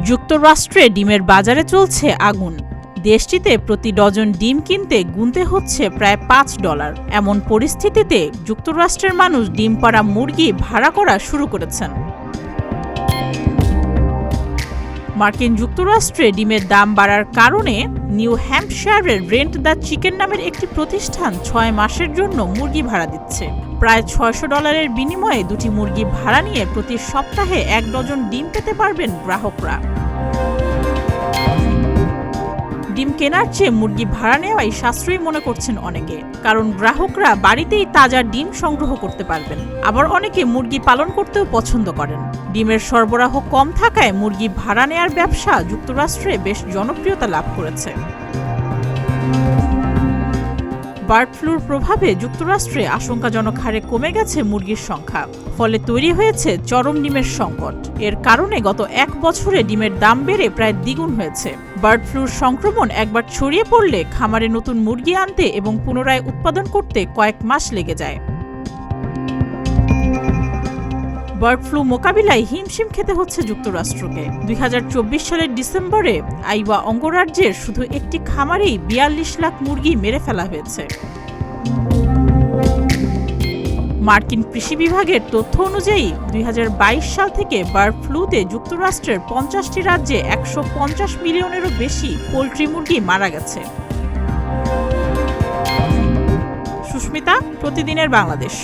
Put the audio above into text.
যুক্তরাষ্ট্রে ডিমের বাজারে চলছে আগুন। দেশটিতে প্রতি ডজন ডিম কিনতে গুনতে হচ্ছে প্রায় $5। এমন পরিস্থিতিতে যুক্তরাষ্ট্রের মানুষ ডিম পাড়া মুরগি ভাড়া করা শুরু করেছেন। মার্কিন যুক্তরাষ্ট্রে ডিমের দাম বাড়ার কারণে নিউ হ্যাম্পশায়ারের রেন্ট দ্য চিকেন নামের একটি প্রতিষ্ঠান 6 মাসের জন্য মুরগি ভাড়া দিচ্ছে। প্রায় $600 বিনিময়ে দুটি মুরগি ভাড়া নিয়ে প্রতি সপ্তাহে 1 ডজন ডিম পেতে পারবেন গ্রাহকরা। ডিম কেনার চেয়ে মুরগি ভাড়া নেওয়াই সাশ্রয়ী মনে করছেন অনেকে, কারণ গ্রাহকরা বাড়িতেই তাজা ডিম সংগ্রহ করতে পারবেন। আবার অনেকে মুরগি পালন করতেও পছন্দ করেন। ডিমের সরবরাহ কম থাকায় মুরগি ভাড়া নেয়ার ব্যবসা যুক্তরাষ্ট্রে বেশ জনপ্রিয়তা লাভ করেছে। বার্ড ফ্লুর প্রভাবে যুক্তরাষ্ট্রে আশঙ্কাজনক হারে কমে গেছে মুরগির সংখ্যা, ফলে তৈরি হয়েছে চরম ডিমের সংকট। এর কারণে গত 1 বছরে ডিমের দাম বেড়ে প্রায় দ্বিগুণ হয়েছে। বার্ড ফ্লুর সংক্রমণ একবার ছড়িয়ে পড়লে খামারে নতুন মুরগি আনতে এবং পুনরায় উৎপাদন করতে কয়েক মাস লেগে যায়। বার্ড ফ্লু মোকাবিলায় হিমশিম খেতে হচ্ছে যুক্তরাষ্ট্রকে। 2024 সালের ডিসেম্বরে আইওয়া অঙ্গরাজ্যের শুধু একটি খামারেই 42 লাখ মুরগি মেরে ফেলা হয়েছে। মার্কিন কৃষি বিভাগের তথ্য অনুযায়ী 2022 সাল থেকে বার্ড ফ্লুতে যুক্তরাষ্ট্রের 50টি রাজ্যে 150 মিলিয়নেরও বেশি পোল্ট্রি মুরগি মারা গেছে। সুস্মিতা, প্রতিদিনের বাংলাদেশ।